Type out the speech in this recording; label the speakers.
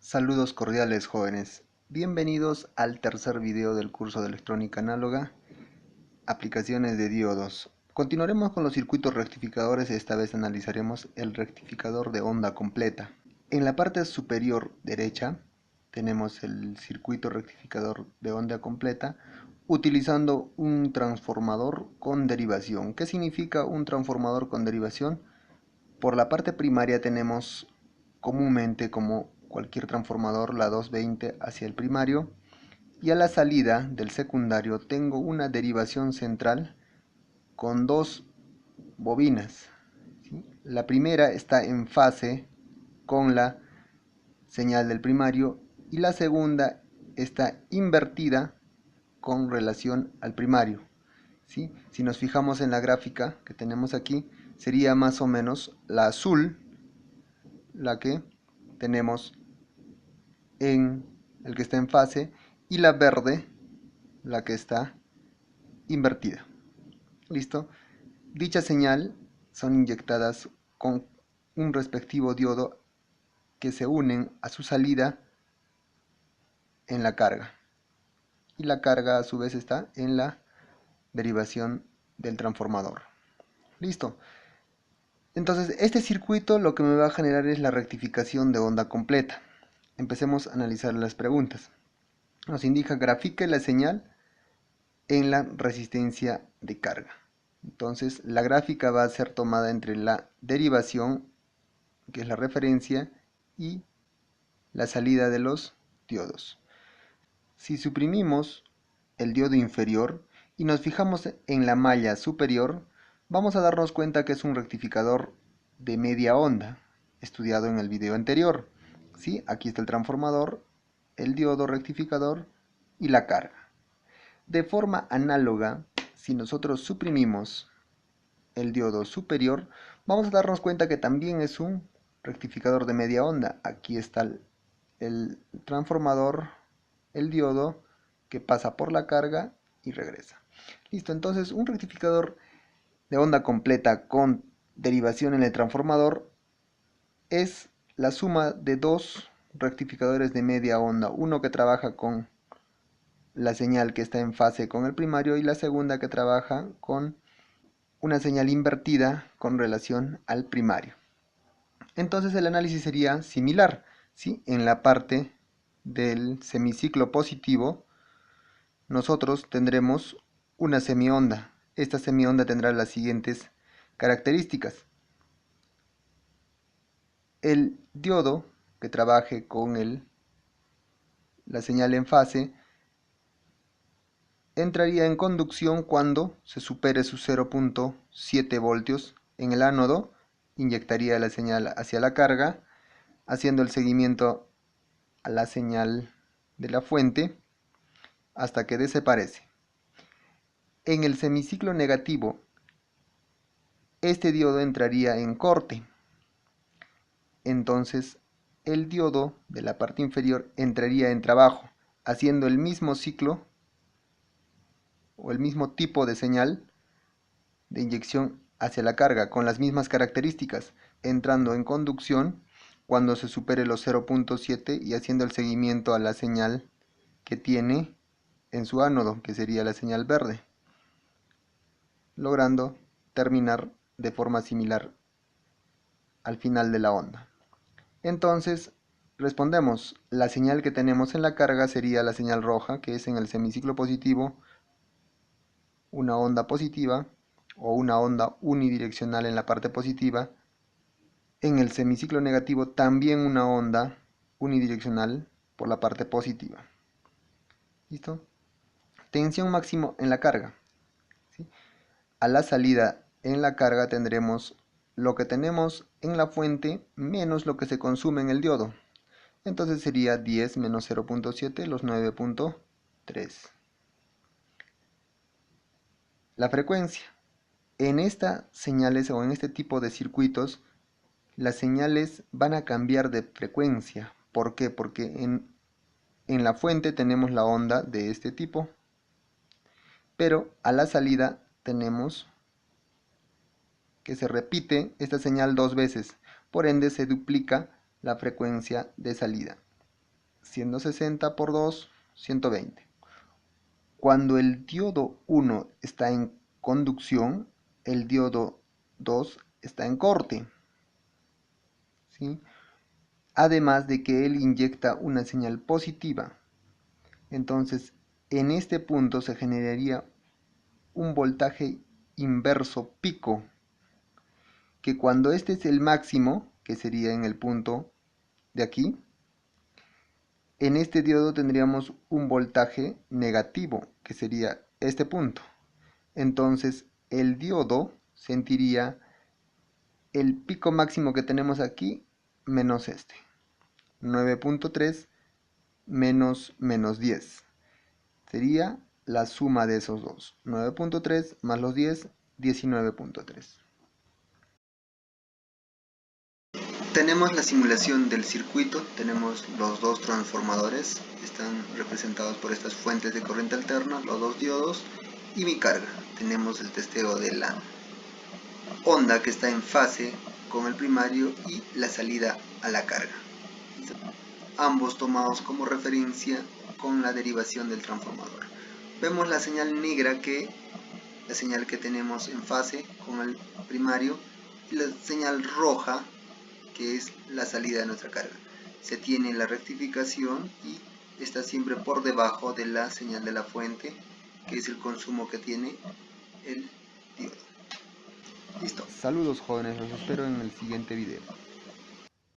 Speaker 1: Saludos cordiales, jóvenes. Bienvenidos al tercer video del curso de electrónica análoga, aplicaciones de diodos. Continuaremos con los circuitos rectificadores y esta vez analizaremos el rectificador de onda completa. En la parte superior derecha tenemos el circuito rectificador de onda completa utilizando un transformador con derivación. ¿Qué significa un transformador con derivación? Por la parte primaria tenemos comúnmente, como cualquier transformador, la 220 hacia el primario, y a la salida del secundario tengo una derivación central con dos bobinas, ¿sí? La primera está en fase con la señal del primario y la segunda está invertida con relación al primario, ¿sí? Si nos fijamos en la gráfica que tenemos aquí, sería más o menos la azul la que tenemos en el que está en fase y la verde la que está invertida. ¿Listo? Dicha señal son inyectadas con un respectivo diodo que se unen a su salida en la carga. Y la carga a su vez está en la derivación del transformador. ¿Listo? Entonces este circuito lo que me va a generar es la rectificación de onda completa. Empecemos a analizar las preguntas. Nos indica grafique la señal en la resistencia de carga. Entonces la gráfica va a ser tomada entre la derivación, que es la referencia, y la salida de los diodos. Si suprimimos el diodo inferior y nos fijamos en la malla superior, vamos a darnos cuenta que es un rectificador de media onda, estudiado en el video anterior. ¿Sí? Aquí está el transformador, el diodo rectificador y la carga. De forma análoga, si nosotros suprimimos el diodo superior, vamos a darnos cuenta que también es un rectificador de media onda. Aquí está el transformador, el diodo que pasa por la carga y regresa. Listo, entonces un rectificador de onda completa con derivación en el transformador es la suma de dos rectificadores de media onda, uno que trabaja con la señal que está en fase con el primario y la segunda que trabaja con una señal invertida con relación al primario. Entonces el análisis sería similar, ¿sí? En la parte del semiciclo positivo nosotros tendremos una semionda. Esta semionda tendrá las siguientes características. El diodo que trabaje con la señal en fase entraría en conducción cuando se supere sus 0.7 voltios en el ánodo, inyectaría la señal hacia la carga, haciendo el seguimiento a la señal de la fuente hasta que desaparece. En el semiciclo negativo, este diodo entraría en corte. Entonces, el diodo de la parte inferior entraría en trabajo, haciendo el mismo ciclo o el mismo tipo de señal de inyección hacia la carga con las mismas características, entrando en conducción cuando se supere los 0.7 y haciendo el seguimiento a la señal que tiene en su ánodo, que sería la señal verde, logrando terminar de forma similar al final de la onda. Entonces, respondemos, la señal que tenemos en la carga sería la señal roja, que es en el semiciclo positivo, una onda positiva o una onda unidireccional en la parte positiva. En el semiciclo negativo también una onda unidireccional por la parte positiva. ¿Listo? Tensión máximo en la carga. ¿Sí? A la salida en la carga tendremos lo que tenemos en la fuente menos lo que se consume en el diodo. Entonces sería 10 menos 0.7, los 9.3. La frecuencia. En estas señales o en este tipo de circuitos, las señales van a cambiar de frecuencia. ¿Por qué? Porque en la fuente tenemos la onda de este tipo, pero a la salida tenemos que se repite esta señal dos veces, por ende se duplica la frecuencia de salida. siendo 60 por 2, 120. Cuando el diodo 1 está en conducción, el diodo 2 está en corte, ¿sí? Además de que él inyecta una señal positiva. Entonces, en este punto se generaría un voltaje inverso pico, que cuando este es el máximo, que sería en el punto de aquí, en este diodo tendríamos un voltaje negativo, que sería este punto. Entonces el diodo sentiría el pico máximo que tenemos aquí menos este. 9.3 menos 10. Sería la suma de esos dos. 9.3 más los 10, 19.3. Tenemos la simulación del circuito, tenemos los dos transformadores, están representados por estas fuentes de corriente alterna, los dos diodos y mi carga. Tenemos el testeo de la onda que está en fase con el primario y la salida a la carga. Ambos tomados como referencia con la derivación del transformador. Vemos la señal negra la señal que tenemos en fase con el primario y la señal roja que es la salida de nuestra carga. Se tiene la rectificación y está siempre por debajo de la señal de la fuente, que es el consumo que tiene el diodo. Listo. Saludos jóvenes, los espero en el siguiente video.